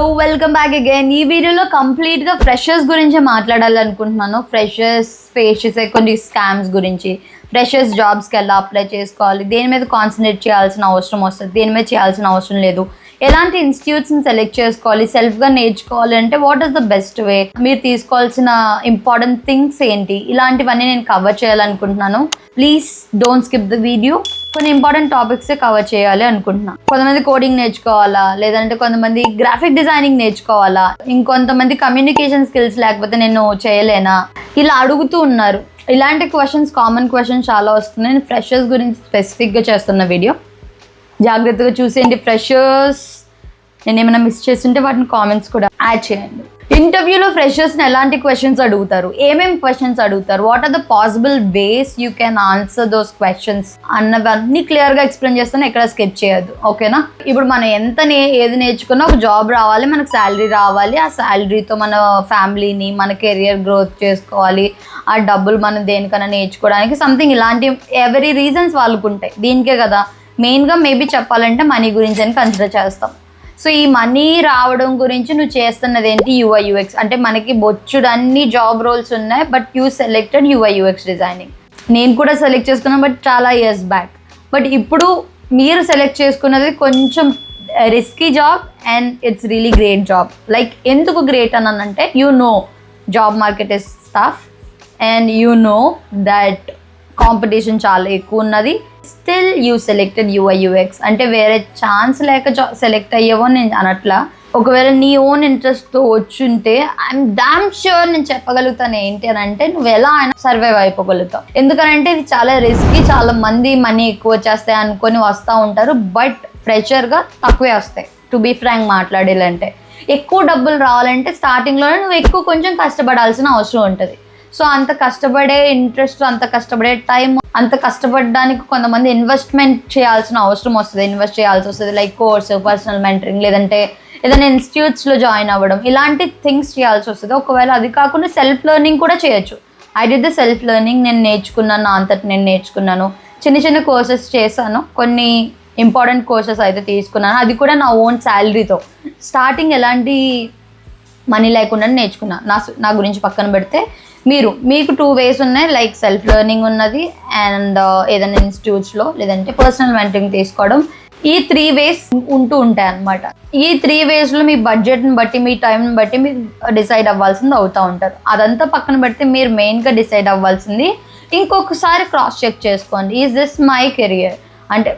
Welcome back again. ఈ వీడియోలో కంప్లీట్గా ఫ్రెషర్స్ గురించి మాట్లాడాలనుకుంటున్నాను. ఫ్రెషర్స్ ఫేస్ చేసే కొన్ని స్కామ్స్ గురించి, ఫ్రెషర్స్ జాబ్స్కి ఎలా అప్లై చేసుకోవాలి, దేని మీద కాన్సన్ట్రేట్ చేయాల్సిన అవసరం వస్తుంది, దేని మీద చేయాల్సిన అవసరం లేదు, ఎలాంటి ఇన్స్టిట్యూట్స్ని సెలెక్ట్ చేసుకోవాలి, సెల్ఫ్గా నేర్చుకోవాలి అంటే what is the best way, మీరు తీసుకోవాల్సిన ఇంపార్టెంట్ థింగ్స్ ఏంటి, ఇలాంటివన్నీ నేను కవర్ చేయాలనుకుంటున్నాను. Please don't skip the video. కొన్ని ఇంపార్టెంట్ టాపిక్సే కవర్ చేయాలి అనుకుంటున్నాను. కొంతమంది కోడింగ్ నేర్చుకోవాలా, లేదంటే కొంతమంది గ్రాఫిక్ డిజైనింగ్ నేర్చుకోవాలా, ఇంకొంతమంది కమ్యూనికేషన్ స్కిల్స్ లేకపోతే నేను చేయలేనా, ఇలా అడుగుతూ ఉన్నారు. ఇలాంటి క్వశ్చన్స్, కామన్ క్వశ్చన్స్ చాలా వస్తున్నాయి. నేను ఫ్రెషర్స్ గురించి స్పెసిఫిక్గా చేస్తున్న వీడియో, జాగ్రత్తగా చూసేయండి. ఫ్రెషర్స్ నేను ఏమైనా మిస్ చేస్తుంటే వాటిని కామెంట్స్ కూడా యాడ్ చేయండి. ఇంటర్వ్యూలో ఫ్రెషర్స్ని ఎలాంటి క్వశ్చన్స్ అడుగుతారు, ఏమేమి క్వశ్చన్స్ అడుగుతారు, what are the possible ways you can answer those questions అన్నవన్నీ క్లియర్గా ఎక్స్ప్లెయిన్ చేస్తాను. ఎక్కడ స్కిప్ చేయొద్దు, ఓకేనా? ఇప్పుడు మనం ఏది నేర్చుకున్నా ఒక జాబ్ రావాలి, మనకు శాలరీ రావాలి, ఆ శాలరీతో మన ఫ్యామిలీని, మన కెరియర్ గ్రోత్ చేసుకోవాలి, ఆ డబ్బులు మనం దేనికైనా నేర్చుకోవడానికి సంథింగ్, ఇలాంటి ఎవరీ రీజన్స్ వాళ్ళకు ఉంటాయి. దీనికే కదా మెయిన్గా మేబీ చెప్పాలంటే మనీ గురించి అని కన్సిడర్ చేస్తాం. సో ఈ మనీ రావడం గురించి నువ్వు చేస్తున్నది ఏంటి? UI UX. అంటే మనకి బొచ్చుడు అన్ని జాబ్ రోల్స్ ఉన్నాయి, but you selected UI UX designing. నేను కూడా సెలెక్ట్ చేసుకున్నాను, బట్ చాలా ఇయర్స్ బ్యాక్. బట్ ఇప్పుడు మీరు సెలెక్ట్ చేసుకున్నది కొంచెం risky job and it's really great job. Like ఎందుకు గ్రేట్ అని అంటే, you know job market is tough and you know that competition చాలా ఎక్కువ ఉన్నది. Still you selected UI UX. అంటే వేరే ఛాన్స్ లేక సెలెక్ట్ అయ్యేవో నేను అనట్లా. ఒకవేళ నీ ఓన్ ఇంట్రెస్ట్తో వచ్చుంటే ఐఎమ్ డామ్ ష్యూర్ నేను చెప్పగలుగుతాను ఏంటి అని అంటే, నువ్వు ఎలా అయినా సర్వైవ్ అయిపోగలుగుతావు. ఎందుకనంటే ఇది చాలా రిస్కీ. చాలా మంది మనీ ఎక్కువ వచ్చేస్తాయి అనుకొని వస్తూ ఉంటారు, బట్ ఫ్రెషర్గా తక్కువే వస్తాయి. టు బీ ఫ్రాంక్ మాట్లాడాలంటే, ఎక్కువ డబ్బులు రావాలంటే స్టార్టింగ్లోనే నువ్వు ఎక్కువ కొంచెం కష్టపడాల్సిన అవసరం ఉంటుంది. సో అంత కష్టపడే ఇంట్రెస్ట్, అంత కష్టపడే టైం, అంత కష్టపడడానికి కొంతమంది ఇన్వెస్ట్మెంట్ చేయాల్సిన అవసరం వస్తుంది, ఇన్వెస్ట్ చేయాల్సి వస్తుంది. లైక్ కోర్స్, పర్సనల్ మెంటరింగ్, లేదంటే ఏదైనా ఇన్స్టిట్యూట్స్లో జాయిన్ అవ్వడం, ఇలాంటి థింగ్స్ చేయాల్సి వస్తుంది. ఒకవేళ అది కాకుండా సెల్ఫ్ లెర్నింగ్ కూడా చేయొచ్చు. I did the self learning. నేను నేర్చుకున్నాను, నా అంతటి నేను నేర్చుకున్నాను. చిన్న చిన్న కోర్సెస్ చేశాను, కొన్ని ఇంపార్టెంట్ కోర్సెస్ అయితే తీసుకున్నాను. అది కూడా నా ఓన్ శాలరీతో. స్టార్టింగ్ ఎలాంటి మనీ లేకుండా నేర్చుకున్నాను. నా గురించి పక్కన పెడితే మీకు 2 ways ఉన్నాయి. లైక్ సెల్ఫ్ లెర్నింగ్ ఉన్నది అండ్ ఏదైనా ఇన్స్టిట్యూట్స్లో, లేదంటే పర్సనల్ మెంటరింగ్ తీసుకోవడం. ఈ 3 ways ఉంటూ ఉంటాయి అన్నమాట. ఈ 3 waysలో మీ బడ్జెట్ని బట్టి, మీ టైంని బట్టి మీరు డిసైడ్ అవ్వాల్సింది అవుతూ ఉంటారు. అదంతా పక్కన పెడితే మీరు మెయిన్గా డిసైడ్ అవ్వాల్సింది, ఇంకొకసారి క్రాస్ చెక్ చేసుకోండి. Is this my career? అంటే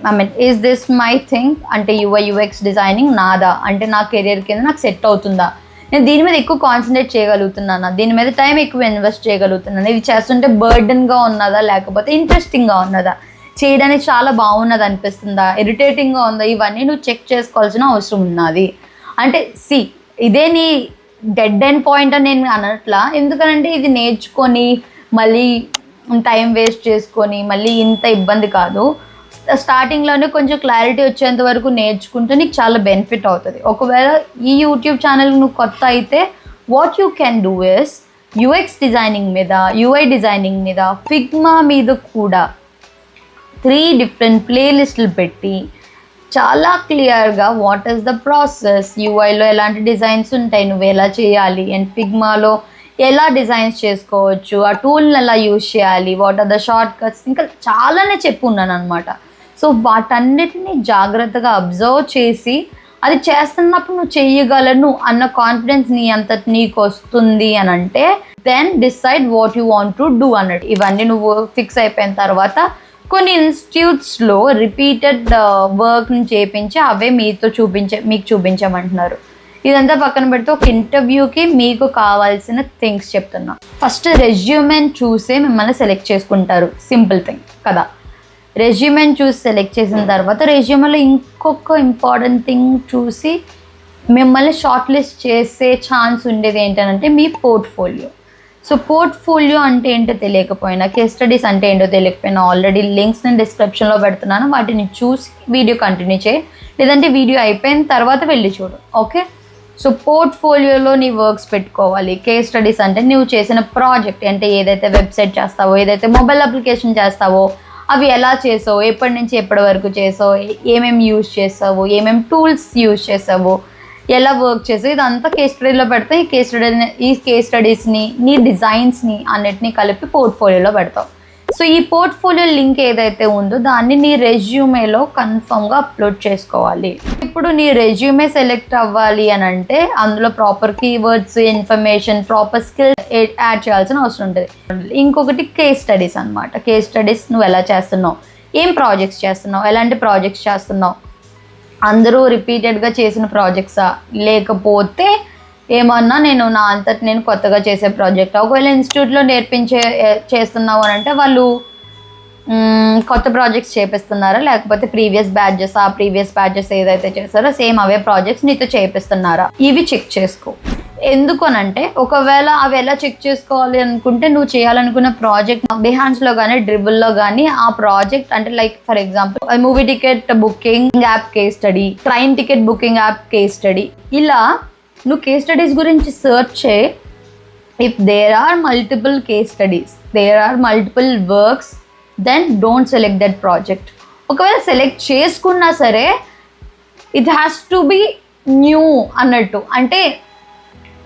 ఈజ్ దిస్ మై థింగ్? అంటే యూఐ యూఎక్స్ డిజైనింగ్ నాదా? అంటే నా కెరియర్ కింద నాకు సెట్ అవుతుందా? నేను దీని మీద ఎక్కువ కాన్సన్ట్రేట్ చేయగలుగుతున్నానా? దీని మీద టైం ఎక్కువ ఇన్వెస్ట్ చేయగలుగుతున్నాను? ఇది చేస్తుంటే బర్డెన్గా ఉన్నదా, లేకపోతే ఇంట్రెస్టింగ్గా ఉన్నదా, చేయడానికి చాలా బాగున్నది అనిపిస్తుందా, ఇరిటేటింగ్గా ఉందా? ఇవన్నీ నువ్వు చెక్ చేసుకోవాల్సిన అవసరం ఉన్నది. అంటే ఇదే నీ డెడ్ ఎండ్ పాయింట్ అని నేను అనట్లా. ఎందుకనంటే ఇది నేర్చుకొని మళ్ళీ టైం వేస్ట్ చేసుకొని మళ్ళీ ఇంత ఇబ్బంది కాదు. స్టార్టింగ్లోనే కొంచెం క్లారిటీ వచ్చేంత వరకు నేర్చుకుంటే నీకు చాలా బెనిఫిట్ అవుతుంది. ఒకవేళ ఈ యూట్యూబ్ ఛానల్ నువ్వు కొత్త అయితే, what you can do is UX designing మీద, యూఐ డిజైనింగ్ మీద, ఫిగ్మా మీద కూడా 3 different ప్లేలిస్టులు పెట్టి చాలా క్లియర్గా వాట్ ఈస్ ద ప్రాసెస్, యూఐలో ఎలాంటి డిజైన్స్ ఉంటాయి, నువ్వు ఎలా చేయాలి, అండ్ ఫిగ్మాలో ఎలా డిజైన్స్ చేసుకోవచ్చు, ఆ టూల్ని ఎలా యూజ్ చేయాలి, what are the shortcuts, ఇంకా చాలానే చెప్పున్నాను అనమాట. సో వాటన్నిటిని జాగ్రత్తగా అబ్జర్వ్ చేసి, అది చేస్తున్నప్పుడు నువ్వు చెయ్యగలను అన్న కాన్ఫిడెన్స్ నీ అంతటి నీకు వస్తుంది అని అంటే, then decide what you want to do అన్నట్టు. ఇవన్నీ నువ్వు ఫిక్స్ అయిపోయిన తర్వాత కొన్ని ఇన్స్టిట్యూట్స్లో రిపీటెడ్ వర్క్ని చేయించి అవే మీకు చూపించమంటున్నారు. ఇదంతా పక్కన పెడితే ఒక ఇంటర్వ్యూకి మీకు కావాల్సిన థింగ్స్ చెప్తున్నా. ఫస్ట్ రెజ్యూమెని చూసే మిమ్మల్ని సెలెక్ట్ చేసుకుంటారు. సింపుల్ థింగ్ కదా. రెజ్యూమెని చూసి సెలెక్ట్ చేసిన తర్వాత రెజ్యూమెలో ఇంకొక ఇంపార్టెంట్ థింగ్ చూసి మిమ్మల్ని షార్ట్ లిస్ట్ చేసే ఛాన్స్ ఉండేది ఏంటంటే మీ పోర్ట్ఫోలియో. సో పోర్ట్ఫోలియో అంటే ఏంటో తెలియకపోయినా, కేస్ స్టడీస్ అంటే ఏంటో తెలియకపోయినా, ఆల్రెడీ లింక్స్ నేను డిస్క్రిప్షన్లో పెడుతున్నాను. వాటిని చూసి వీడియో కంటిన్యూ చేయి, లేదంటే వీడియో అయిపోయిన తర్వాత వెళ్ళి చూడు, ఓకే? సో పోర్ట్ఫోలియోలో నీ వర్క్స్ పెట్టుకోవాలి. కేస్ స్టడీస్ అంటే నువ్వు చేసిన ప్రాజెక్ట్, అంటే ఏదైతే వెబ్సైట్ చేస్తావో, ఏదైతే మొబైల్ అప్లికేషన్ చేస్తావో, అవి ఎలా చేసావు, ఎప్పటి నుంచి ఎప్పటి వరకు చేసావు, ఏమేమి యూజ్ చేసావు, ఏమేమి టూల్స్ యూజ్ చేసావు, ఎలా వర్క్ చేసి ఇదంతా కేస్ స్టడీలో పెడతావు. ఈ కేస్ స్టడీస్ని నీ డిజైన్స్ని అన్నిటినీ కలిపి పోర్ట్ఫోలియోలో పెడతావు. సో ఈ పోర్ట్ఫోలియో లింక్ ఏదైతే ఉందో దాన్ని నీ రెజ్యూమేలో కన్ఫర్మ్గా అప్లోడ్ చేసుకోవాలి. ఇప్పుడు నీ రెజ్యూమే సెలెక్ట్ అవ్వాలి అని అంటే అందులో proper keywords, information, proper skill add చేయాల్సిన అవసరం ఉంటుంది. ఇంకొకటి కేస్ స్టడీస్ అనమాట. కేస్ స్టడీస్ నువ్వు ఎలా చేస్తున్నావు, ఏం ప్రాజెక్ట్స్ చేస్తున్నావు, ఎలాంటి ప్రాజెక్ట్స్ చేస్తున్నావు, అందరూ రిపీటెడ్గా చేసిన ప్రాజెక్ట్సా లేకపోతే ఏమన్నా నా అంతటి నేను కొత్తగా చేసే ప్రాజెక్ట్. ఒకవేళ ఇన్స్టిట్యూట్లో చేస్తున్నావు అని అంటే వాళ్ళు కొత్త ప్రాజెక్ట్స్ చేపిస్తున్నారా లేకపోతే ప్రీవియస్ బ్యాచెస్ ఏదైతే చేస్తారో సేమ్ అవే ప్రాజెక్ట్స్ నీతో చేపిస్తున్నారా, ఇవి చెక్ చేసుకో. ఎందుకనంటే ఒకవేళ అవి ఎలా చెక్ చేసుకోవాలి అనుకుంటే నువ్వు చేయాలనుకున్న ప్రాజెక్ట్ బిహాన్స్లో కానీ డ్రిబుల్లో కానీ ఆ ప్రాజెక్ట్ అంటే like for example movie ticket booking app case study, train ticket booking app case study, ఇలా నువ్వు కేస్ స్టడీస్ గురించి సర్చ్ చేయి. If there are multiple case studies, there are multiple works, then don't select that project. ఒకవేళ select చేసుకున్నా సరే it has to be new అన్నట్టు. అంటే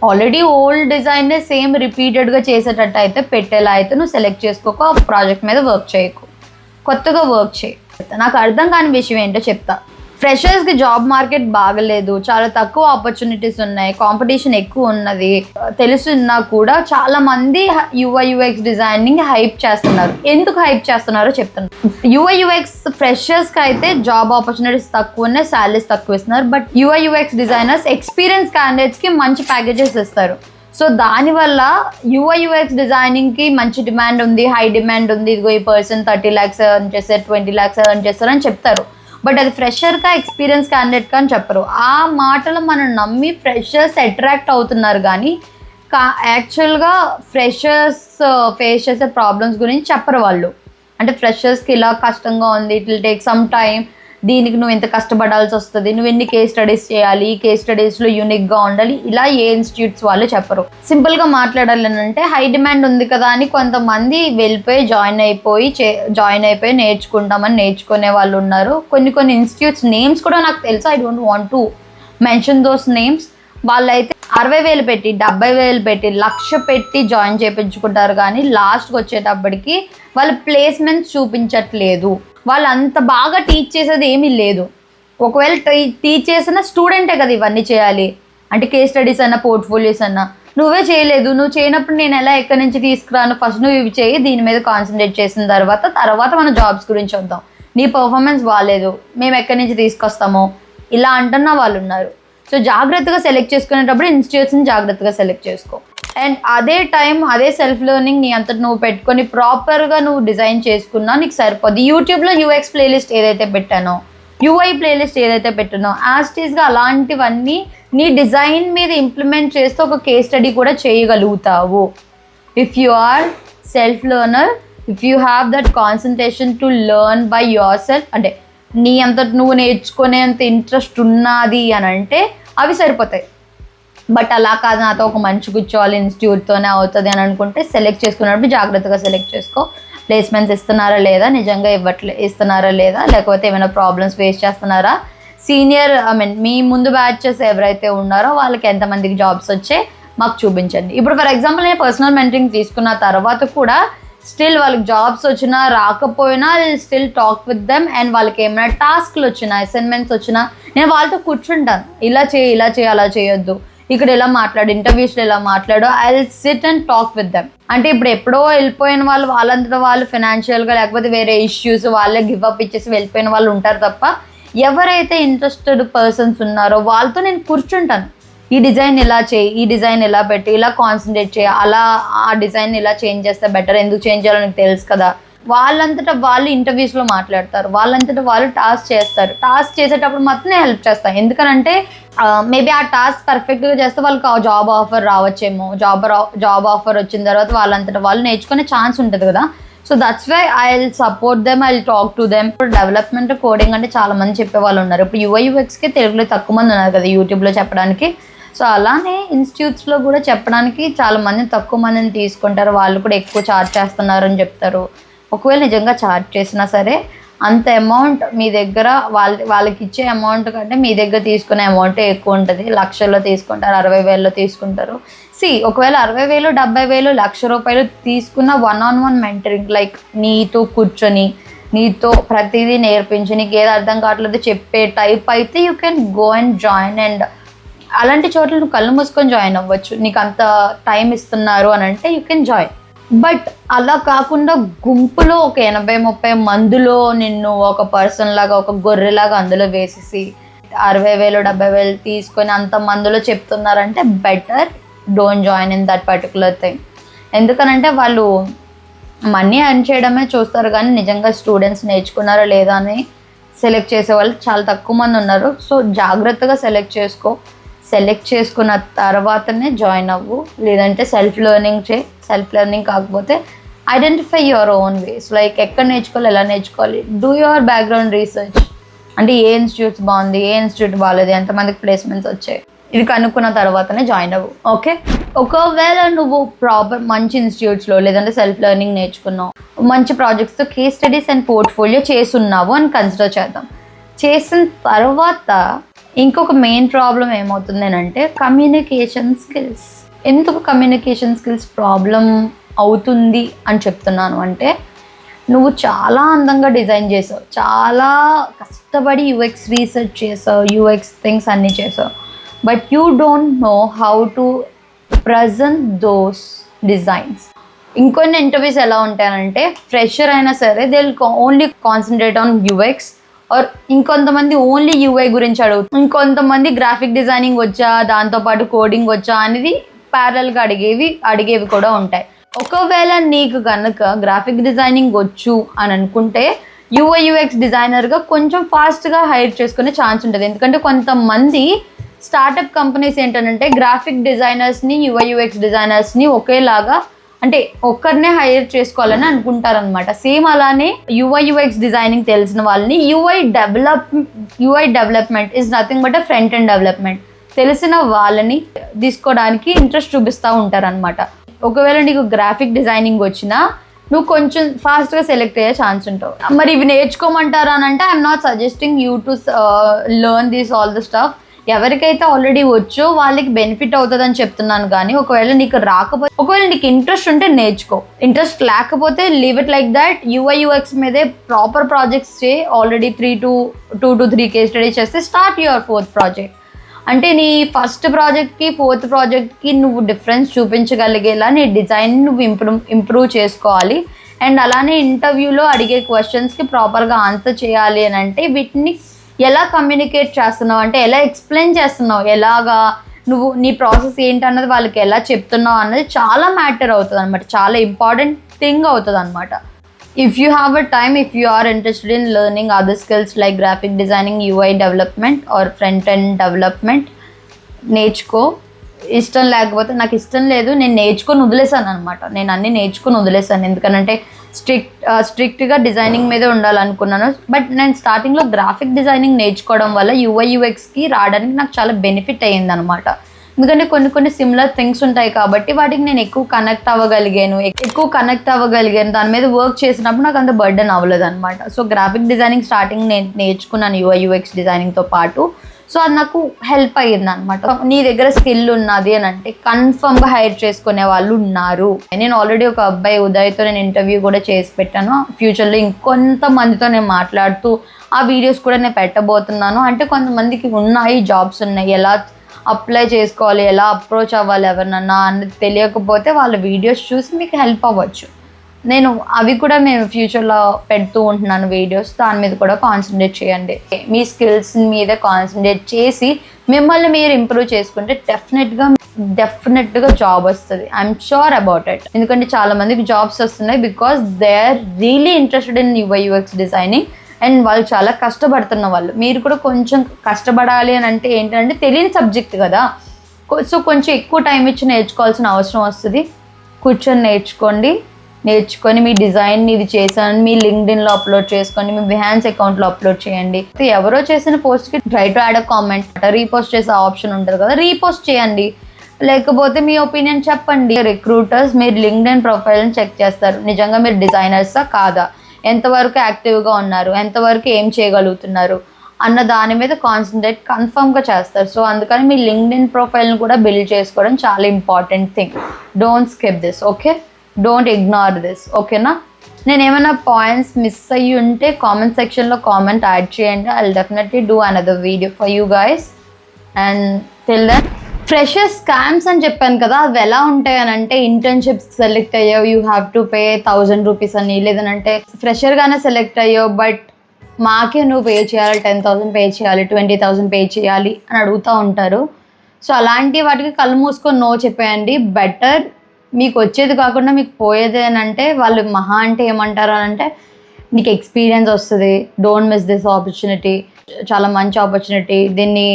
already old డిజైన్నే same రిపీటెడ్గా చేసేటట్టు అయితే పెట్టేలా అయితే నువ్వు సెలెక్ట్ చేసుకోక ఆ ప్రాజెక్ట్ మీద వర్క్ చేయకు, కొత్తగా వర్క్ చేయి. నాకు అర్థం కాని విషయం ఏంటో చెప్తా. ఫ్రెషర్స్కి జాబ్ మార్కెట్ బాగలేదు, చాలా తక్కువ ఆపర్చునిటీస్ ఉన్నాయి, కాంపిటీషన్ ఎక్కువ ఉన్నది తెలుసున్నా కూడా చాలా మంది UI/UX డిజైనింగ్ హైప్ చేస్తున్నారు. ఎందుకు హైప్ చేస్తున్నారో చెప్తున్నారు. UI/UX ఫ్రెషర్స్కి అయితే జాబ్ ఆపర్చునిటీస్ తక్కువ ఉన్నాయి, శాలరీస్ తక్కువ ఇస్తున్నారు. బట్ UI/UX డిజైనర్స్ ఎక్స్పీరియన్స్ క్యాండిడేట్స్కి మంచి ప్యాకేజెస్ ఇస్తారు. సో దానివల్ల UI/UX డిజైనింగ్కి మంచి డిమాండ్ ఉంది, హై డిమాండ్ ఉంది. ఇదిగో ఈ పర్సన్ 30 lakhs ఎర్న్ చేస్తారు, 20 lakhs ఎర్న్ చేస్తారు అని చెప్తారు. బట్ అది ఫ్రెషర్గా ఎక్స్పీరియన్స్ క్యాండిడేట్గా అని చెప్పరు. ఆ మాటలు మనం నమ్మి ఫ్రెషర్స్ అట్రాక్ట్ అవుతున్నారు కానీ యాక్చువల్గా ఫ్రెషర్స్ ఫేస్ చేసే ప్రాబ్లమ్స్ గురించి చెప్పరు వాళ్ళు. అంటే ఫ్రెషర్స్కి ఇలా కష్టంగా ఉంది, it will take some time, దీనికి నువ్వు ఎంత కష్టపడాల్సి వస్తుంది, నువ్వు ఎన్ని కేస్ స్టడీస్ చేయాలి, ఈ కేస్ స్టడీస్లో యూనిక్గా ఉండాలి, ఇలా ఏ ఇన్స్టిట్యూట్స్ వాళ్ళు చెప్పరు. సింపుల్గా మాట్లాడాలి అంటే హై డిమాండ్ ఉంది కదా అని కొంతమంది వెళ్ళిపోయి జాయిన్ అయిపోయి నేర్చుకుంటామని నేర్చుకునే వాళ్ళు ఉన్నారు. కొన్ని ఇన్స్టిట్యూట్స్ నేమ్స్ కూడా నాకు తెలుసు, I don't want to mention those names. వాళ్ళైతే 60,000 పెట్టి, 70,000 పెట్టి, 1,00,000 పెట్టి జాయిన్ చేయించుకుంటారు కానీ లాస్ట్కి వచ్చేటప్పటికి వాళ్ళ ప్లేస్మెంట్స్ చూపించట్లేదు. వాళ్ళు అంత బాగా టీచ్ చేసేది ఏమీ లేదు. ఒకవేళ టీచ్ చేసిన స్టూడెంటే కదా ఇవన్నీ చేయాలి. అంటే కేస్ స్టడీస్ అన్నా పోర్ట్ఫోలియోస్ అన్నా నువ్వే చేయలేదు. నువ్వు చేయనప్పుడు నేను ఎలా ఎక్కడి నుంచి తీసుకురాను? ఫస్ట్ నువ్వు ఇవి చేయి, దీని మీద కాన్సన్ట్రేట్ చేసిన తర్వాత మన జాబ్స్ గురించి వద్దాం. నీ పర్ఫార్మెన్స్ బాగాలేదు, మేము ఎక్కడి నుంచి తీసుకొస్తామో ఇలా అంటున్న వాళ్ళు ఉన్నారు. సో జాగ్రత్తగా సెలెక్ట్ చేసుకునేటప్పుడు ఇన్స్టిట్యూట్స్ని జాగ్రత్తగా సెలెక్ట్ చేసుకో. అండ్ అదే టైం అదే సెల్ఫ్ లెర్నింగ్ నీ అంతటి నువ్వు పెట్టుకొని ప్రాపర్గా నువ్వు డిజైన్ చేసుకున్నా నీకు సరిపోద్ది. యూట్యూబ్లో UX ప్లేలిస్ట్ ఏదైతే పెట్టానో, UI ప్లేలిస్ట్ ఏదైతే పెట్టానో యాస్టీస్గా అలాంటివన్నీ నీ డిజైన్ మీద ఇంప్లిమెంట్ చేస్తూ ఒక కేస్ స్టడీ కూడా చేయగలుగుతావు. If you are self learner, if you have that concentration to learn by yourself, అంటే నీ అంతటి నువ్వు నేర్చుకునేంత ఇంట్రెస్ట్ ఉన్నది అని అంటే అవి సరిపోతాయి. బట్ అలా కాదు, నాతో ఒక మంచి కూర్చోవాలి, ఇన్స్టిట్యూట్తోనే అవుతుంది అని అనుకుంటే సెలెక్ట్ చేసుకున్నప్పుడు జాగ్రత్తగా సెలెక్ట్ చేసుకో. ప్లేస్మెంట్స్ ఇస్తున్నారా లేదా, నిజంగా ఇస్తున్నారా లేదా, లేకపోతే ఏమైనా ప్రాబ్లమ్స్ ఫేస్ చేస్తున్నారా, సీనియర్ మీ ముందు బ్యాచెస్ ఎవరైతే ఉన్నారో వాళ్ళకి ఎంతమందికి జాబ్స్ వచ్చాయి మాకు చూపించండి. ఇప్పుడు ఫర్ ఎగ్జాంపుల్ నేను పర్సనల్ మెంటరింగ్ తీసుకున్న తర్వాత కూడా స్టిల్ వాళ్ళకి జాబ్స్ వచ్చినా రాకపోయినా still talk with them. And వాళ్ళకి ఏమైనా టాస్క్లు వచ్చినా, అసైన్మెంట్స్ వచ్చినా నేను వాళ్ళతో కూర్చుంటాను. ఇలా చేయి అలా చేయొద్దు, ఇక్కడ ఎలా మాట్లాడు, ఇంటర్వ్యూస్లో ఎలా మాట్లాడు, I will SIT and talk with them. అంటే ఇప్పుడు ఎప్పుడో వెళ్ళిపోయిన వాళ్ళంతటా వాళ్ళు ఫైనాన్షియల్గా లేకపోతే వేరే ఇష్యూస్ వాళ్ళే గివ్అప్ ఇచ్చేసి వెళ్ళిపోయిన వాళ్ళు ఉంటారు తప్ప ఎవరైతే ఇంట్రెస్టెడ్ పర్సన్స్ ఉన్నారో వాళ్ళతో నేను కూర్చుంటాను. ఈ డిజైన్ ఇలా చేయి, ఈ డిజైన్ ఇలా పెట్టి, ఇలా కాన్సన్ట్రేట్ చేయి, అలా ఆ డిజైన్ ఇలా చేంజ్ చేస్తే బెటర్, ఎందుకు చేంజ్ చేయాలో నీకు తెలుసు కదా. వాళ్ళంతటా వాళ్ళు ఇంటర్వ్యూస్లో మాట్లాడతారు, వాళ్ళంతటా వాళ్ళు టాస్క్ చేస్తారు. టాస్క్ చేసేటప్పుడు మాత్రం నేను హెల్ప్ చేస్తాను. ఎందుకనంటే మేబీ ఆ టాస్క్ పర్ఫెక్ట్గా చేస్తే వాళ్ళకి జాబ్ ఆఫర్ రావచ్చేమో. జాబ్ ఆఫర్ వచ్చిన తర్వాత వాళ్ళంతటా వాళ్ళు నేర్చుకునే ఛాన్స్ ఉంటుంది కదా. So that's why I will support them, I will talk to them. ఇప్పుడు డెవలప్మెంట్ కోడింగ్ అంటే చాలా మంది చెప్పే వాళ్ళు ఉన్నారు. ఇప్పుడు UI/UXకి తెలుగులో తక్కువ మంది ఉన్నారు కదా యూట్యూబ్లో చెప్పడానికి. సో అలానే ఇన్స్టిట్యూట్స్లో కూడా చెప్పడానికి చాలా మంది తక్కువ మందిని తీసుకుంటారు. వాళ్ళు కూడా ఎక్కువ ఛార్జ్ చేస్తున్నారు అని చెప్తారు. ఒకవేళ నిజంగా ఛార్జ్ చేసినా సరే అంత అమౌంట్ మీ దగ్గర వాళ్ళకి ఇచ్చే అమౌంట్ కంటే మీ దగ్గర తీసుకునే అమౌంటే ఎక్కువ ఉంటుంది. లక్షల్లో తీసుకుంటారు, 60,000లో తీసుకుంటారు. ఒకవేళ 60,000, 70,000, ₹1,00,000 తీసుకున్న one-on-one మెంటరింగ్, లైక్ నీతో కూర్చొని నీతో ప్రతిదీ నేర్పించి నీకు ఏది అర్థం కావట్లేదు చెప్పే టైప్ అయితే you can go and join. And అలాంటి చోట్ల నువ్వు కళ్ళు మూసుకొని జాయిన్ అవ్వచ్చు. నీకు అంత టైం ఇస్తున్నారు అని అంటే యూ కెన్ జాయిన్. బట్ అలా కాకుండా గుంపులో ఒక 80-30 మందిలో నిన్ను ఒక పర్సన్ లాగా, ఒక గొర్రెలాగా అందులో వేసేసి 60,000, 70,000 తీసుకొని అంత మందిలో చెప్తున్నారంటే better don't join in that particular thing. ఎందుకనంటే వాళ్ళు మనీ ఎర్న్ చేయడమే చూస్తారు, కానీ నిజంగా స్టూడెంట్స్ నేర్చుకున్నారో లేదా అని సెలెక్ట్ చేసే వాళ్ళు చాలా తక్కువ మంది ఉన్నారు. సో జాగ్రత్తగా సెలెక్ట్ చేసుకున్న తర్వాతనే జాయిన్ అవ్వు. లేదంటే సెల్ఫ్ లెర్నింగ్ కాకపోతే identify your own ways, like ఎక్కడ నేర్చుకోవాలి, ఎలా నేర్చుకోవాలి, డూ యువర్ బ్యాక్గ్రౌండ్ రీసెర్చ్. అంటే ఏ ఇన్స్టిట్యూట్స్ బాగుంది, ఏ ఇన్స్టిట్యూట్ బాగాలేదు, ఎంతమందికి ప్లేస్మెంట్స్ వచ్చాయి, ఇది కనుక్కున్న తర్వాతనే జాయిన్ అవ్వు. ఓకే, ఒకవేళ నువ్వు ప్రాపర్ మంచి ఇన్స్టిట్యూట్స్లో లేదంటే సెల్ఫ్ లెర్నింగ్ నేర్చుకున్నావు, మంచి ప్రాజెక్ట్స్తో కేస్ స్టడీస్ అండ్ పోర్ట్ఫోలియో చేస్తున్నావు అని కన్సిడర్ చేద్దాం. చేసిన తర్వాత ఇంకొక మెయిన్ ప్రాబ్లం ఏమవుతుంది అంటే కమ్యూనికేషన్ స్కిల్స్. ఎందుకు కమ్యూనికేషన్ స్కిల్స్ ప్రాబ్లం అవుతుంది అని చెప్తున్నాను అంటే, నువ్వు చాలా అందంగా డిజైన్ చేసావు, చాలా కష్టపడి యూఎక్స్ రీసెర్చ్ చేసావు, యూఎక్స్ థింగ్స్ అన్నీ చేసావు, but you don't know how to present those designs. ఇంకొన్ని ఇంటర్వ్యూస్ ఎలా ఉంటాయంటే, ఫ్రెషర్ అయినా సరే they will only concentrate on UX, or ఇంకొంతమంది ఓన్లీ యూఐ గురించి అడుగుతారు, ఇంకొంతమంది గ్రాఫిక్ డిజైనింగ్ వచ్చా, దాంతోపాటు కోడింగ్ వచ్చా అనేది ప్యారల్గా అడిగేవి కూడా ఉంటాయి. ఒకవేళ నీకు కనుక గ్రాఫిక్ డిజైనింగ్ వచ్చు అని అనుకుంటే యూఐ యూఎక్స్ డిజైనర్గా కొంచెం ఫాస్ట్గా హైర్ చేసుకునే ఛాన్స్ ఉంటుంది. ఎందుకంటే కొంతమంది స్టార్టప్ కంపెనీస్ ఏంటంటే గ్రాఫిక్ డిజైనర్స్ని, యూఐ యూఎక్స్ డిజైనర్స్ని ఒకేలాగా అంటే ఒక్కరినే హైర్ చేసుకోవాలని అనుకుంటారనమాట. సేమ్ అలానే యూఐ యూఎక్స్ డిజైనింగ్ తెలిసిన వాళ్ళని UI development is nothing but front end development తెలిసిన వాళ్ళని తీసుకోవడానికి ఇంట్రెస్ట్ చూపిస్తూ ఉంటారనమాట. ఒకవేళ నీకు గ్రాఫిక్ డిజైనింగ్ వచ్చినా నువ్వు కొంచెం ఫాస్ట్గా సెలెక్ట్ అయ్యే ఛాన్స్ ఉంటావు. మరి ఇవి నేర్చుకోమంటారా అని అంటే I'm not suggesting you to learn this all the stuff. ఎవరికైతే ఆల్రెడీ వచ్చో వాళ్ళకి బెనిఫిట్ అవుతుందని చెప్తున్నాను. కానీ ఒకవేళ నీకు ఇంట్రెస్ట్ ఉంటే నేర్చుకో, ఇంట్రెస్ట్ లేకపోతే leave it like that. UI UX మీదే ప్రాపర్ ప్రాజెక్ట్స్ చేయి. ఆల్రెడీ 2 to 3 కేస్ స్టడీ చేస్తే స్టార్ట్ యువర్ 4th ప్రాజెక్ట్. అంటే నీ ఫస్ట్ ప్రాజెక్ట్కి 4th ప్రాజెక్ట్కి నువ్వు డిఫరెన్స్ చూపించగలిగేలా నీ డిజైన్ నువ్వు ఇంప్రూవ్ చేసుకోవాలి. అండ్ అలానే ఇంటర్వ్యూలో అడిగే క్వశ్చన్స్కి ప్రాపర్గా ఆన్సర్ చేయాలి అని అంటే వీటిని ఎలా కమ్యూనికేట్ చేస్తున్నావు అంటే ఎలా ఎక్స్ప్లెయిన్ చేస్తున్నావు, ఎలాగా నువ్వు నీ ప్రాసెస్ ఏంటన్నది వాళ్ళకి ఎలా చెప్తున్నావు అన్నది చాలా మ్యాటర్ అవుతుంది అనమాట, చాలా ఇంపార్టెంట్ థింగ్ అవుతుంది అనమాట. If you have a time, if you are interested in learning other skills like graphic designing, UI development or front end development నేర్చుకో. ఇష్టం లేకపోతే నాకు ఇష్టం లేదు నేను నేర్చుకొని వదిలేసాను అనమాట. నేను అన్నీ నేర్చుకొని వదిలేసాను ఎందుకంటే స్ట్రిక్ట్గా డిజైనింగ్ మీదే ఉండాలనుకున్నాను. బట్ నేను స్టార్టింగ్లో గ్రాఫిక్ డిజైనింగ్ నేర్చుకోవడం వల్ల యూఐ యూఎక్స్కి రావడానికి నాకు చాలా బెనిఫిట్ అయ్యింది అనమాట. ఎందుకంటే కొన్ని సిమిలర్ థింగ్స్ ఉంటాయి కాబట్టి వాటికి నేను ఎక్కువ కనెక్ట్ అవ్వగలిగాను. దాని మీద వర్క్ చేసినప్పుడు నాకు అంత బర్డెన్ అవ్వలేదు అనమాట. సో గ్రాఫిక్ డిజైనింగ్ స్టార్టింగ్ నేను నేర్చుకున్నాను యూఐ యూఎక్స్ డిజైనింగ్తో పాటు. సో అది నాకు హెల్ప్ అయ్యింది అనమాట. నీ దగ్గర స్కిల్ ఉన్నది అని అంటే కన్ఫర్మ్గా హైర్ చేసుకునే వాళ్ళు ఉన్నారు. నేను ఆల్రెడీ ఒక అబ్బాయి ఉదయ్తో నేను ఇంటర్వ్యూ కూడా చేసి పెట్టాను. ఫ్యూచర్లో ఇంకొంతమందితో నేను మాట్లాడుతూ ఆ వీడియోస్ కూడా నేను పెట్టబోతున్నాను. అంటే కొంతమందికి ఉన్నాయి, జాబ్స్ ఉన్నాయి, ఎలా అప్లై చేసుకోవాలి, ఎలా అప్రోచ్ అవ్వాలి ఎవరినన్నా అన్నది తెలియకపోతే వాళ్ళ వీడియోస్ చూసి మీకు హెల్ప్ అవ్వచ్చు. నేను అవి కూడా నేను ఫ్యూచర్లో పెడుతూ ఉంటున్నాను వీడియోస్. దాని మీద కూడా కాన్సన్ట్రేట్ చేయండి. మీ స్కిల్స్ మీద కాన్సన్ట్రేట్ చేసి మిమ్మల్ని మీరు ఇంప్రూవ్ చేసుకుంటే డెఫినెట్గా జాబ్ వస్తుంది. I'm sure about it. ఎందుకంటే చాలా మందికి జాబ్స్ వస్తున్నాయి because they are really interested in UI UX designing and వాళ్ళు చాలా కష్టపడుతున్న వాళ్ళు. మీరు కూడా కొంచెం కష్టపడాలి అని అంటే ఏంటంటే తెలియని సబ్జెక్ట్ కదా, సో కొంచెం ఎక్కువ టైం ఇచ్చి నేర్చుకోవాల్సిన అవసరం వస్తుంది. కూర్చొని నేర్చుకొని మీ డిజైన్ ఇది చేశాను మీ లింక్డ్ఇన్లో అప్లోడ్ చేసుకోండి, మీ బిహాన్స్ అకౌంట్లో అప్లోడ్ చేయండి. ఎవరో చేసిన పోస్ట్కి try to add a comment, repost చేసే ఆప్షన్ ఉంటుంది కదా, రీపోస్ట్ చేయండి. లేకపోతే మీ ఒపీనియన్ చెప్పండి. రిక్రూటర్స్ మీరు లింక్డ్ఇన్ ప్రొఫైల్ని చెక్ చేస్తారు, నిజంగా మీరు డిజైనర్సా కాదా. ఎంతవరకు యాక్టివ్గా ఉన్నారు, ఎంతవరకు ఏం చేయగలుగుతున్నారు అన్న దాని మీద కాన్సన్ట్రేట్ కన్ఫర్మ్గా చేస్తారు. సో అందుకని మీ లింక్డ్ఇన్ ప్రొఫైల్ని కూడా బిల్డ్ చేసుకోవడం చాలా important thing. Don't skip this, okay? Don't ignore this, ఓకేనా? నేను ఏమైనా పాయింట్స్ మిస్ అయ్యి ఉంటే కామెంట్ సెక్షన్లో కామెంట్ యాడ్ చేయండి. I will definitely do another video for you guys. And till then, freshers scams అని చెప్పాను కదా, అవి ఎలా ఉంటాయి అని అంటే, ఇంటర్న్షిప్స్ సెలెక్ట్ అయ్యావు, you have to pay 1000 rupees అని, లేదంటే ఫ్రెషర్గానే సెలెక్ట్ అయ్యావు బట్ మాకే నువ్వు పే చేయాలి, 10,000 పే చేయాలి, 20,000 పే చేయాలి అని అడుగుతూ ఉంటారు. సో అలాంటి వాటికి కళ్ళు మూసుకొని నో చెప్పేయండి. బెటర్ మీకు వచ్చేది కాకుండా మీకు పోయేది అని అంటే, వాళ్ళు మహా అంటే ఏమంటారు అని అంటే, నీకు ఎక్స్పీరియన్స్ వస్తుంది, డోంట్ మిస్ దిస్ ఆపర్చునిటీ, చాలా మంచి ఆపర్చునిటీ, దీన్ని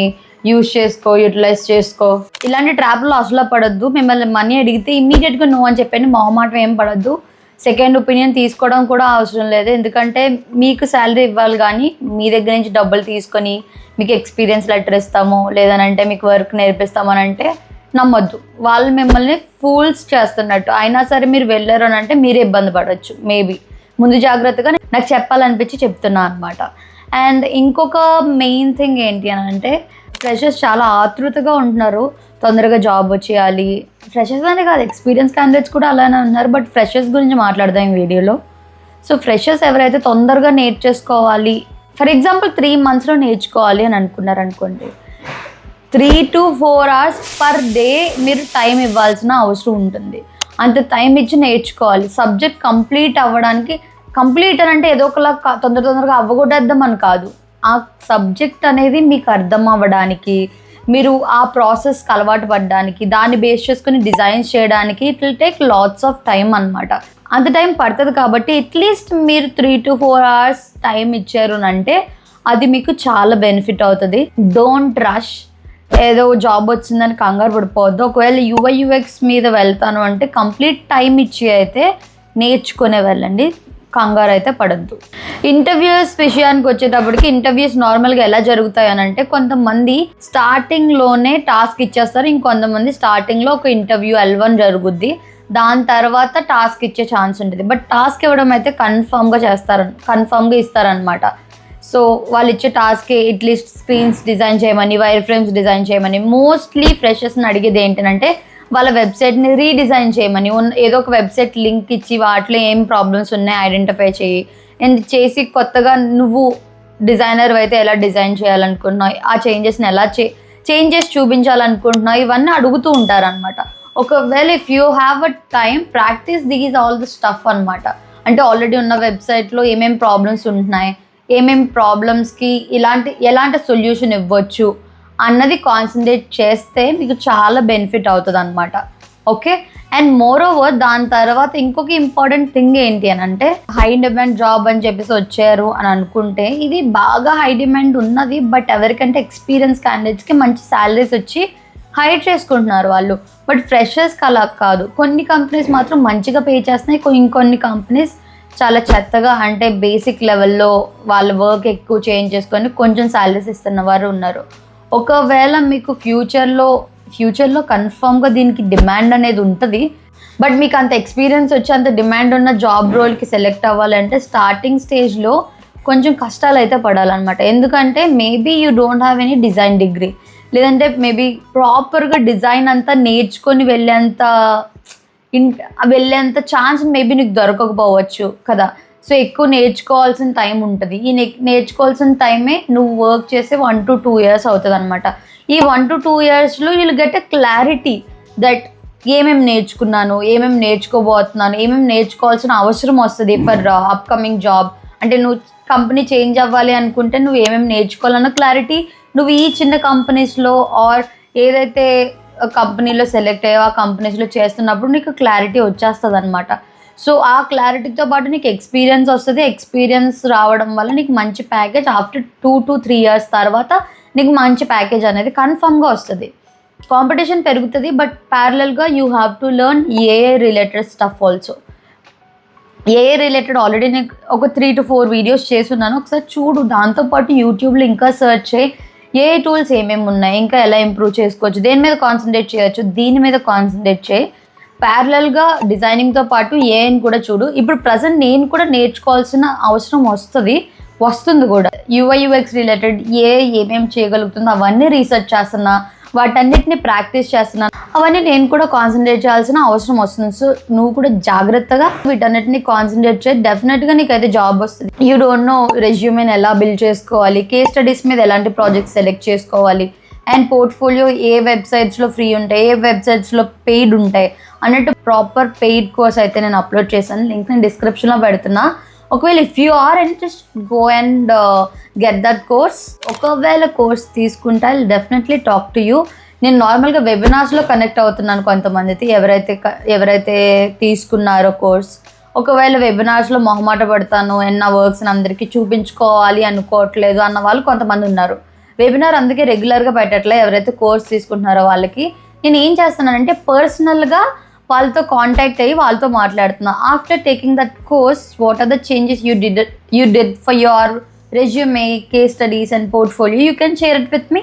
యూజ్ చేసుకో, యూటిలైజ్ చేసుకో. ఇలాంటి ట్రాప్లో అసలు పడొద్దు. మిమ్మల్ని మనీ అడిగితే ఇమ్మీడియట్గా నో అని చెప్పండి, మొహమాటం ఏం పడద్దు. సెకండ్ ఒపీనియన్ తీసుకోవడం కూడా అవసరం లేదు, ఎందుకంటే మీకు శాలరీ ఇవ్వాలి కానీ మీ దగ్గర నుంచి డబ్బులు తీసుకొని మీకు ఎక్స్పీరియన్స్ లెటర్ ఇస్తాము, లేదనంటే మీకు వర్క్ నేర్పిస్తాము అని అంటే నమ్మొద్దు. వాళ్ళు మిమ్మల్ని ఫూల్స్ చేస్తున్నట్టు. అయినా సరే మీరు వెళ్ళారు అని అంటే మీరే ఇబ్బంది పడవచ్చు. మేబీ ముందు జాగ్రత్తగా నాకు చెప్పాలనిపించి చెప్తున్నా అనమాట. అండ్ ఇంకొక మెయిన్ థింగ్ ఏంటి అని అంటే, ఫ్రెషర్స్ చాలా ఆతృతగా ఉంటున్నారు తొందరగా జాబ్ వచ్చేయాలి. ఫ్రెషర్స్ అనే కాదు, ఎక్స్పీరియన్స్ క్యాండిడేట్స్ కూడా అలానే ఉన్నారు. బట్ ఫ్రెషర్స్ గురించి మాట్లాడదాం ఈ వీడియోలో. సో ఫ్రెషర్స్ ఎవరైతే తొందరగా నేర్చేసుకోవాలి, ఫర్ ఎగ్జాంపుల్ 3 monthsలో నేర్చుకోవాలి అని అనుకున్నారనుకోండి, 3 to 4 hours పర్ డే మీరు టైం ఇవ్వాల్సిన అవసరం ఉంటుంది. అంత టైం ఇచ్చి నేర్చుకోవాలి. సబ్జెక్ట్ కంప్లీట్ అవ్వడానికి, కంప్లీట్ అని అంటే ఏదో ఒకలా తొందరగా అవ్వకూడద్దామని కాదు, ఆ సబ్జెక్ట్ అనేది మీకు అర్థం అవ్వడానికి, మీరు ఆ ప్రాసెస్కి అలవాటు పడడానికి, దాన్ని బేస్ చేసుకుని డిజైన్స్ చేయడానికి it will take lots of time అనమాట. అంత టైం పడుతుంది కాబట్టి అట్లీస్ట్ మీరు 3 to 4 hours టైం ఇచ్చారు అంటే అది మీకు చాలా బెనిఫిట్ అవుతుంది. Don't rush. ఏదో జాబ్ వచ్చిందని కంగారు పడిపోవద్దు. ఒకవేళ UX మీద వెళ్తాను అంటే కంప్లీట్ టైం ఇచ్చి అయితే నేర్చుకునే వెళ్ళండి, కంగారు అయితే పడద్దు. ఇంటర్వ్యూస్ విషయానికి వచ్చేటప్పటికి, ఇంటర్వ్యూస్ నార్మల్గా ఎలా జరుగుతాయి అని అంటే, కొంతమంది స్టార్టింగ్లోనే టాస్క్ ఇచ్చేస్తారు, ఇంకొంతమంది స్టార్టింగ్లో ఒక ఇంటర్వ్యూ L1 జరుగుద్ది, దాని తర్వాత టాస్క్ ఇచ్చే ఛాన్స్ ఉంటుంది. బట్ టాస్క్ ఇవ్వడం అయితే కన్ఫర్మ్గా ఇస్తారనమాట. సో వాళ్ళు ఇచ్చే టాస్క్ అట్లీస్ట్ స్క్రీన్స్ డిజైన్ చేయమని, వైర్ ఫ్రేమ్స్ డిజైన్ చేయమని. మోస్ట్లీ ఫ్రెషర్స్ని అడిగేది ఏంటంటే వాళ్ళ వెబ్సైట్ని రీడిజైన్ చేయమని, ఏదో ఒక వెబ్సైట్ లింక్ ఇచ్చి వాటిలో ఏం ప్రాబ్లమ్స్ ఉన్నాయి ఐడెంటిఫై చేసి కొత్తగా నువ్వు డిజైనర్ అయితే ఎలా డిజైన్ చేయాలనుకుంటున్నావు, ఆ చేంజెస్ని ఎలా చేంజెస్ చూపించాలనుకుంటున్నావు, ఇవన్నీ అడుగుతూ ఉంటారనమాట. ఒకవేళ if you have a time, practice these all the stuff అనమాట. అంటే ఆల్రెడీ ఉన్న వెబ్సైట్లో ఏమేమి ప్రాబ్లమ్స్ ఉంటున్నాయి, ఏమేమి ప్రాబ్లమ్స్కి ఎలాంటి సొల్యూషన్ ఇవ్వచ్చు అన్నది కాన్సన్ట్రేట్ చేస్తే మీకు చాలా బెనిఫిట్ అవుతుంది అనమాట. ఓకే. అండ్ మోర్ ఓవర్ దాని తర్వాత ఇంకొక ఇంపార్టెంట్ థింగ్ ఏంటి అని అంటే, హై డిమాండ్ జాబ్ అని చెప్పేసి వచ్చారు అని అనుకుంటే ఇది బాగా హై డిమాండ్ ఉన్నది. బట్ ఎవరికంటే ఎక్స్పీరియన్స్ క్యాండిడేట్స్కి మంచి శాలరీస్ వచ్చి హైర్ చేసుకుంటున్నారు వాళ్ళు. బట్ ఫ్రెషర్స్కి అలా కాదు. కొన్ని కంపెనీస్ మాత్రం మంచిగా పే చేస్తున్నాయి, ఇంకొన్ని కంపెనీస్ చాలా చెత్తగా, అంటే బేసిక్ లెవెల్లో వాళ్ళ వర్క్ ఎక్కువ చేంజ్ చేసుకొని కొంచెం శాలరీస్ ఇస్తున్న వారు ఉన్నారు. ఒకవేళ మీకు ఫ్యూచర్లో కన్ఫామ్గా దీనికి డిమాండ్ అనేది ఉంటుంది. బట్ మీకు అంత ఎక్స్పీరియన్స్ వచ్చి అంత డిమాండ్ ఉన్న జాబ్ రోల్కి సెలెక్ట్ అవ్వాలంటే స్టార్టింగ్ స్టేజ్లో కొంచెం కష్టాలు అయితే పడాలన్నమాట. ఎందుకంటే maybe you don't have any design degree, లేదంటే మేబీ ప్రాపర్గా డిజైన్ అంతా నేర్చుకొని వెళ్ళేంత ఛాన్స్ మేబీ నీకు దొరకకపోవచ్చు కదా. సో ఎక్కువ నేర్చుకోవాల్సిన టైం ఉంటుంది. ఈ నేర్చుకోవాల్సిన టైమే నువ్వు వర్క్ చేసే 1 to 2 years అవుతుంది అనమాట. ఈ 1 to 2 yearsలో will get a clarity that ఏమేమి నేర్చుకున్నాను, ఏమేమి నేర్చుకోబోతున్నాను, ఏమేమి నేర్చుకోవాల్సిన అవసరం వస్తుంది ఫర్ అప్కమింగ్ జాబ్. అంటే నువ్వు కంపెనీ చేంజ్ అవ్వాలి అనుకుంటే నువ్వు ఏమేమి నేర్చుకోవాలన్న క్లారిటీ నువ్వు ఈ చిన్న కంపెనీస్లో ఆర్ ఏదైతే కంపెనీలో సెలెక్ట్ అయ్యో ఆ కంపెనీస్లో చేస్తున్నప్పుడు నీకు క్లారిటీ వచ్చేస్తుంది అనమాట. సో ఆ క్లారిటీతో పాటు నీకు ఎక్స్పీరియన్స్ వస్తుంది. ఎక్స్పీరియన్స్ రావడం వల్ల నీకు మంచి ప్యాకేజ్ ఆఫ్టర్ 2 to 3 years తర్వాత నీకు మంచి ప్యాకేజ్ అనేది కన్ఫర్మ్గా వస్తుంది. కాంపిటీషన్ పెరుగుతుంది. బట్ ప్యారలల్గా you have to learn AI related stuff also. AI related already నేను ఒక 3 to 4 వీడియోస్ చేస్తున్నాను, ఒకసారి చూడు. దాంతోపాటు యూట్యూబ్లో ఇంకా సెర్చ్ చేయి, AI టూల్స్ ఏమేమి ఉన్నాయి, ఇంకా ఎలా ఇంప్రూవ్ చేసుకోవచ్చు, దేని మీద కాన్సన్ట్రేట్ చేయొచ్చు, దీని మీద కాన్సన్ట్రేట్ చేయి. ప్యారలల్గా డిజైనింగ్తో పాటు ఏఐని కూడా చూడు. ఇప్పుడు ప్రజెంట్ నేను కూడా నేర్చుకోవాల్సిన అవసరం వస్తుంది కూడా. యూఐ/యూఎక్స్ రిలేటెడ్ ఏమేమి చేయగలుగుతుందో అవన్నీ రీసెర్చ్ చేస్తున్నా, వాటన్నిటిని ప్రాక్టీస్ చేస్తున్నాను. అవన్నీ నేను కూడా కాన్సన్ట్రేట్ చేయాల్సిన అవసరం వస్తుంది. సో నువ్వు కూడా జాగ్రత్తగా వీటన్నిటిని కాన్సన్ట్రేట్ చేయి. డెఫినెట్గా నీకైతే జాబ్ వస్తుంది. యూ డోంట్ నో రెజ్యూమేని ఎలా బిల్డ్ చేసుకోవాలి, కేస్ స్టడీస్ మీద ఎలాంటి ప్రాజెక్ట్స్ సెలెక్ట్ చేసుకోవాలి, అండ్ పోర్ట్ఫోలియో ఏ వెబ్సైట్స్లో ఫ్రీ ఉంటాయి, ఏ వెబ్సైట్స్లో పెయిడ్ ఉంటాయి అన్నట్టు ప్రాపర్ పెయిడ్ కోర్స్ అయితే నేను అప్లోడ్ చేశాను. లింక్ నేను డిస్క్రిప్షన్లో పెడుతున్నా. ఒకవేళ if you are interest go and get that course. ఒకవేళ కోర్స్ తీసుకుంటే I definitely talk to you. నేను నార్మల్గా వెబినార్స్లో కనెక్ట్ అవుతున్నాను కొంతమందికి, ఎవరైతే తీసుకున్నారో కోర్స్. ఒకవేళ వెబినార్స్లో మొహమాట పడతాను అండ్ నా వర్క్స్ని అందరికీ చూపించుకోవాలి అనుకోవట్లేదు అన్న వాళ్ళు కొంతమంది ఉన్నారు. వెబినార్ అందుకే రెగ్యులర్గా పెట్టట్లే. ఎవరైతే కోర్స్ తీసుకుంటున్నారో వాళ్ళకి నేను ఏం చేస్తున్నానంటే పర్సనల్గా వాళ్ళతో కాంటాక్ట్ అయ్యి వాళ్ళతో మాట్లాడుతున్నా. After taking that course what are the changes you did for your resume, case studies and portfolio, you can share it with me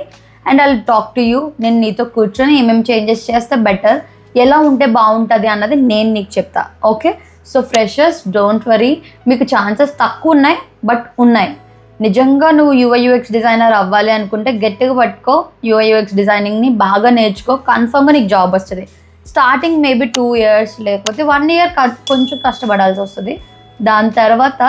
and I'll talk to you. నేను నీతో కూర్చొని ఏమేమి చేంజెస్ చేస్తే బెటర్, ఎలా ఉంటే బాగుంటుంది అన్నది నేను నీకు చెప్తా. Okay, so freshers don't worry, మీకు ఛాన్సెస్ తక్కువ ఉన్నాయి బట్ ఉన్నాయి. నిజంగా నువ్వు యూఐ/యూఎక్స్ డిజైనర్ అవ్వాలి అనుకుంటే గట్టిగా పట్టుకో, యూఐ/యూఎక్స్ డిజైనింగ్ని బాగా నేర్చుకో, కన్ఫర్మ్గా నీకు జాబ్ వస్తుంది. స్టార్టింగ్ మేబీ 2 years లేకపోతే 1 year కొంచెం కష్టపడాల్సి వస్తుంది. దాని తర్వాత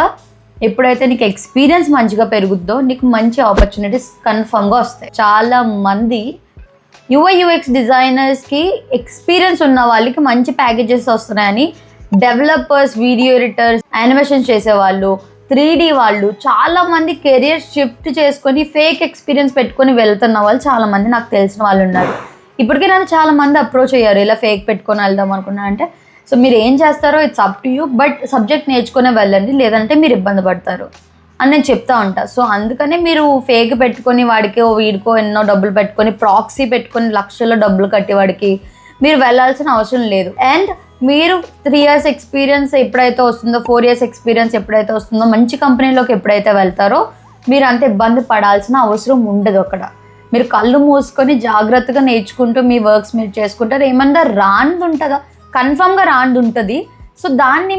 ఎప్పుడైతే నీకు ఎక్స్పీరియన్స్ మంచిగా పెరుగుద్దో నీకు మంచి ఆపర్చునిటీస్ కన్ఫర్మ్గా వస్తాయి. చాలా మంది యూఐ/యూఎక్స్ డిజైనర్స్కి ఎక్స్పీరియన్స్ ఉన్న వాళ్ళకి మంచి ప్యాకేజెస్ వస్తున్నాయని డెవలపర్స్, వీడియో ఎడిటర్స్, యానిమేషన్ చేసేవాళ్ళు, 3D వాళ్ళు చాలామంది కెరియర్ షిఫ్ట్ చేసుకొని ఫేక్ ఎక్స్పీరియన్స్ పెట్టుకొని వెళ్తున్న వాళ్ళు చాలామంది నాకు తెలిసిన వాళ్ళు ఉన్నారు. ఇప్పటికీ నన్ను చాలామంది అప్రోచ్ అయ్యారు, ఇలా ఫేక్ పెట్టుకొని వెళ్దాం అనుకున్నా అంటే. సో మీరు ఏం చేస్తారో it's up to you, but subject నేర్చుకునే వెళ్ళండి, లేదంటే మీరు ఇబ్బంది పడతారు అని నేను చెప్తా ఉంటా. సో అందుకనే మీరు ఫేక్ పెట్టుకొని వాడికో వీడికో ఎన్నో డబ్బులు పెట్టుకొని ప్రాక్సీ పెట్టుకొని లక్షల్లో డబ్బులు కట్టి వాడికి మీరు వెళ్ళాల్సిన అవసరం లేదు. అండ్ మీరు 3 years ఎక్స్పీరియన్స్ ఎప్పుడైతే వస్తుందో, 4 years ఎక్స్పీరియన్స్ ఎప్పుడైతే వస్తుందో, మంచి కంపెనీలోకి ఎప్పుడైతే వెళ్తారో మీరు అంత ఇబ్బంది పడాల్సిన అవసరం ఉండదు. అక్కడ మీరు కళ్ళు మూసుకొని జాగ్రత్తగా నేర్చుకుంటూ మీ వర్క్స్ మీరు చేసుకుంటారు. ఏమన్నా రాంది ఉంటుందా? కన్ఫామ్గా రాంది ఉంటుంది. సో దాన్ని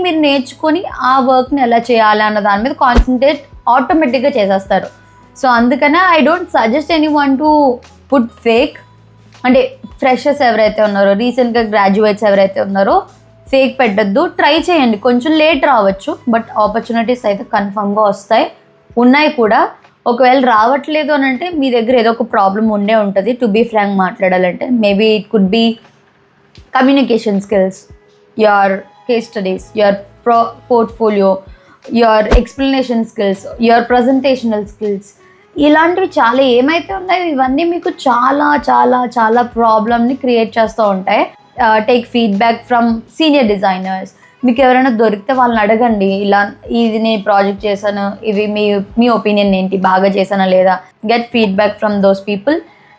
మీరు నేర్చుకొని ఆ వర్క్ని ఎలా చేయాలి అన్న దాని మీద కాన్సన్ట్రేట్ ఆటోమేటిక్గా చేసేస్తారు. సో అందుకనే I don't suggest anyone to put fake. అంటే ఫ్రెషర్స్ ఎవరైతే ఉన్నారో, రీసెంట్గా గ్రాడ్యుయేట్స్ ఎవరైతే ఉన్నారో ఫేక్ పెట్టద్దు. ట్రై చేయండి, కొంచెం లేట్ రావచ్చు బట్ ఆపర్చునిటీస్ అయితే కన్ఫామ్గా ఉన్నాయి కూడా. ఒకవేళ రావట్లేదు అని అంటే మీ దగ్గర ఏదో ఒక ప్రాబ్లం ఉండే ఉంటుంది. టు బీ ఫ్రాంక్ మాట్లాడాలంటే maybe it could be communication skills, your case studies, your portfolio, your explanation skills, your presentational skills, ఇలాంటివి చాలా ఏమైతే ఉన్నాయో ఇవన్నీ మీకు చాలా చాలా చాలా ప్రాబ్లమ్ని క్రియేట్ చేస్తూ ఉంటాయి. Take feedback from senior designers. మీకు ఎవరైనా దొరికితే వాళ్ళని అడగండి, ఇది నేను ప్రాజెక్ట్ చేశాను, ఇవి మీ ఒపీనియన్ ఏంటి, బాగా చేశానా లేదా. Get feedback from those people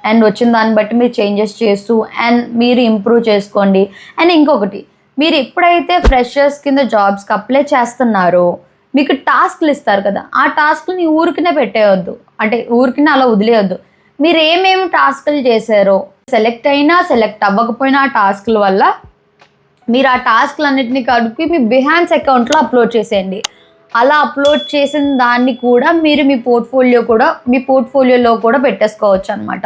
and వచ్చిన దాన్ని బట్టి మీరు చేంజెస్ చేస్తూ అండ్ మీరు ఇంప్రూవ్ చేసుకోండి. అండ్ ఇంకొకటి, మీరు ఎప్పుడైతే ఫ్రెషర్స్ కింద జాబ్స్కి అప్లై చేస్తున్నారో మీకు టాస్క్లు ఇస్తారు కదా, ఆ టాస్క్ని ఊరికినే పెట్టేయొద్దు, అంటే ఊరికినే అలా వదిలేయొద్దు. మీరు ఏమేమి టాస్క్లు చేశారో, సెలెక్ట్ అయినా సెలెక్ట్ అవ్వకపోయినా ఆ టాస్క్ల వల్ల మీరు ఆ టాస్క్లన్నింటినీ కలిపి మీ బిహాన్స్ అకౌంట్లో అప్లోడ్ చేసేయండి. అలా అప్లోడ్ చేసిన దాన్ని కూడా మీరు మీ పోర్ట్ఫోలియోలో కూడా పెట్టేసుకోవచ్చు అనమాట.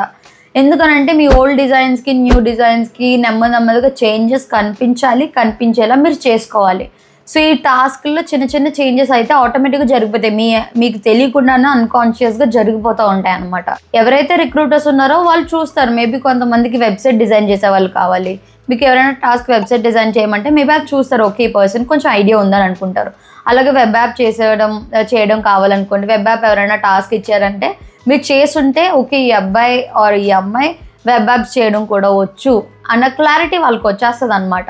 ఎందుకనంటే మీ ఓల్డ్ డిజైన్స్కి న్యూ డిజైన్స్కి నెమ్మదిగా చేంజెస్ కనిపించేలా మీరు చేసుకోవాలి. సో ఈ టాస్క్లో చిన్న చిన్న చేంజెస్ అయితే ఆటోమేటిక్గా జరిగిపోతాయి, మీకు తెలియకుండానే అన్కాన్షియస్గా జరిగిపోతూ ఉంటాయి అనమాట. ఎవరైతే రిక్రూటర్స్ ఉన్నారో వాళ్ళు చూస్తారు, మేబీ కొంతమందికి వెబ్సైట్ డిజైన్ చేసే వాళ్ళు కావాలి, మీకు ఎవరైనా టాస్క్ వెబ్సైట్ డిజైన్ చేయమంటే మేబీ అది చూస్తారు, ఓకే ఈ పర్సన్ కొంచెం ఐడియా ఉందని అనుకుంటారు. అలాగే వెబ్ యాప్ చేయడం కావాలనుకోండి, వెబ్ యాప్ ఎవరైనా టాస్క్ ఇచ్చారంటే మీరు చేస్తుంటే ఓకే ఈ అబ్బాయి ఆర్ ఈ అమ్మాయి వెబ్ యాప్స్ చేయడం కూడా వచ్చు అన్న క్లారిటీ వాళ్ళకి వచ్చేస్తుంది అనమాట.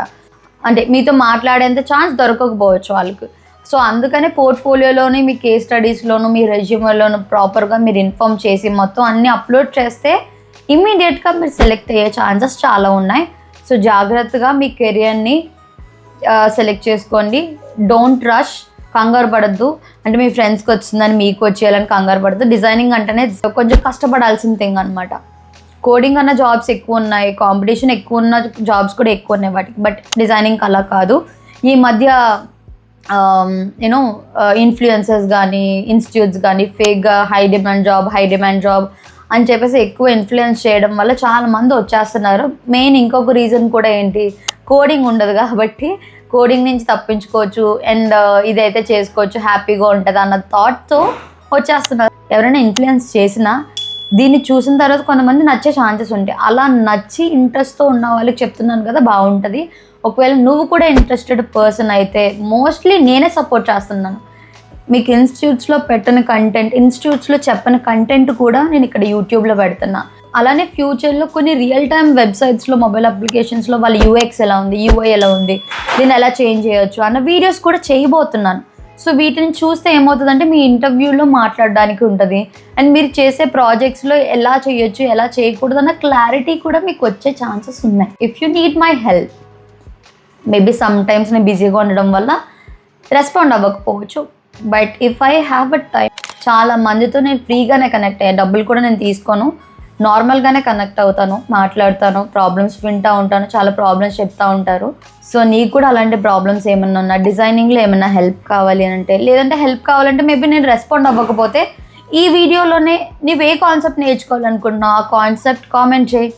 అంటే మీతో మాట్లాడేంత ఛాన్స్ దొరకకపోవచ్చు వాళ్ళకి. సో అందుకనే పోర్ట్ఫోలియోలోని మీ కేస్ స్టడీస్లోను మీ రెజ్యూమేలోను ప్రాపర్గా మీరు ఇన్ఫార్మ్ చేసి మొత్తం అన్నీ అప్లోడ్ చేస్తే ఇమ్మీడియట్గా మీరు సెలెక్ట్ అయ్యే ఛాన్సెస్ చాలా ఉన్నాయి. సో జాగ్రత్తగా మీ కెరియర్ని సెలెక్ట్ చేసుకోండి. డోంట్ రష్, కంగారు పడద్దు. అంటే మీ ఫ్రెండ్స్కి వచ్చిందని మీకు వచ్చేయాలని కంగారు పడద్దు. డిజైనింగ్ అంటేనే కొంచెం కష్టపడాల్సిన థింగ్ అనమాట. కోడింగ్ అన్న జాబ్స్ ఎక్కువ ఉన్నాయి, కాంపిటీషన్ ఎక్కువ ఉన్న జాబ్స్ కూడా ఎక్కువ ఉన్నాయి వాటికి. బట్ డిజైనింగ్ అలా కాదు. ఈ మధ్య యూనో ఇన్ఫ్లుయెన్సర్స్ కానీ ఇన్స్టిట్యూట్స్ కానీ ఫేక్గా హై డిమాండ్ జాబ్ అని చెప్పేసి ఎక్కువ ఇన్ఫ్లుయెన్స్ చేయడం వల్ల చాలామంది వచ్చేస్తున్నారు. మెయిన్ ఇంకొక రీజన్ కూడా ఏంటి, కోడింగ్ ఉండదు కాబట్టి కోడింగ్ నుంచి తప్పించుకోవచ్చు అండ్ ఇదైతే చేసుకోవచ్చు, హ్యాపీగా ఉంటుంది అన్న థాట్తో వచ్చేస్తున్నారు. ఎవరైనా ఇన్ఫ్లుయెన్స్ చేసినా దీన్ని చూసిన తర్వాత కొంతమంది నచ్చే ఛాన్సెస్ ఉంటాయి. అలా నచ్చి ఇంట్రెస్ట్తో ఉన్న వాళ్ళకి చెప్తున్నాను కదా, బాగుంటుంది. ఒకవేళ నువ్వు కూడా ఇంట్రెస్టెడ్ పర్సన్ అయితే మోస్ట్లీ నేనే సపోర్ట్ చేస్తున్నాను. మీకు ఇన్స్టిట్యూట్స్లో పెట్టని కంటెంట్, ఇన్స్టిట్యూట్స్లో చెప్పని కంటెంట్ కూడా నేను ఇక్కడ యూట్యూబ్లో పెడుతున్నా. అలానే ఫ్యూచర్లో కొన్ని రియల్ టైమ్ వెబ్సైట్స్లో, మొబైల్ అప్లికేషన్స్లో వాళ్ళ యూఎక్స్ ఎలా ఉంది, యూఐ ఎలా ఉంది, దీన్ని ఎలా చేంజ్ చేయొచ్చు అన్న వీడియోస్ కూడా చేయబోతున్నాను. సో వీటిని చూస్తే ఏమవుతుందంటే మీ ఇంటర్వ్యూలో మాట్లాడడానికి ఉంటుంది అండ్ మీరు చేసే ప్రాజెక్ట్స్లో ఎలా చేయొచ్చు ఎలా చేయకూడదు అన్న క్లారిటీ కూడా మీకు వచ్చే ఛాన్సెస్ ఉన్నాయి. If you need my help, maybe sometimes నేను బిజీగా ఉండడం వల్ల రెస్పాండ్ అవ్వకపోవచ్చు. But if I have a time, చాలా మందితో నేను ఫ్రీగానే కనెక్ట్ అయ్యాను, డబ్బులు కూడా నేను తీసుకోను, నార్మల్గానే కనెక్ట్ అవుతాను, మాట్లాడతాను, ప్రాబ్లమ్స్ వింటూ ఉంటాను, చాలా ప్రాబ్లమ్స్ చెప్తూ ఉంటారు. సో నీకు కూడా అలాంటి ప్రాబ్లమ్స్ ఏమన్నా ఉన్నా, డిజైనింగ్లో ఏమన్నా హెల్ప్ కావాలి అని అంటే, లేదంటే హెల్ప్ కావాలంటే మేబీ నేను రెస్పాండ్ అవ్వకపోతే ఈ వీడియోలోనే నువ్వు ఏ కాన్సెప్ట్ నేర్చుకోవాలనుకుంటున్నావు ఆ కాన్సెప్ట్ కామెంట్ చేయి,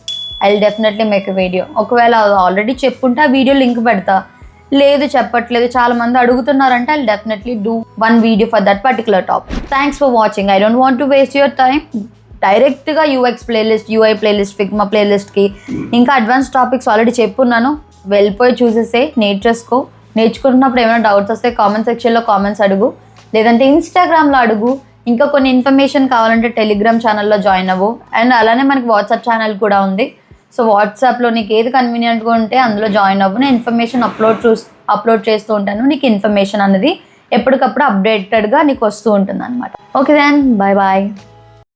I will definitely make a video. ఒకవేళ ఆల్రెడీ చెప్పుంటే ఆ వీడియో లింక్ పెడతా, లేదు చెప్పట్లేదు చాలామంది అడుగుతున్నారంటే I will definitely do one video for that particular topic. Thanks for watching. I don't want to waste your time. డైరెక్ట్గా UX playlist, UI playlist, Figma ప్లేలిస్ట్కి ఇంకా అడ్వాన్స్ టాపిక్స్ ఆల్రెడీ చెప్పున్నాను, వెళ్ళిపోయి చూసేసే నేర్చుకుంటున్నప్పుడు ఏమైనా డౌట్స్ వస్తే కామెంట్ సెక్షన్లో కామెంట్స్ అడుగు, లేదంటే ఇన్స్టాగ్రామ్లో అడుగు. ఇంకా కొన్ని ఇన్ఫర్మేషన్ కావాలంటే టెలిగ్రామ్ ఛానల్లో జాయిన్ అవ్వు. అండ్ అలానే మనకి వాట్సాప్ ఛానల్ కూడా ఉంది. సో వాట్సాప్లో నీకు ఏది కన్వీనియంట్గా ఉంటే అందులో జాయిన్ అవ్వు. నేను ఇన్ఫర్మేషన్ అప్లోడ్ చేస్తూ ఉంటాను. నీకు ఇన్ఫర్మేషన్ అనేది ఎప్పటికప్పుడు అప్డేటెడ్గా నీకు వస్తూ ఉంటుంది అనమాట. Okay then, bye bye.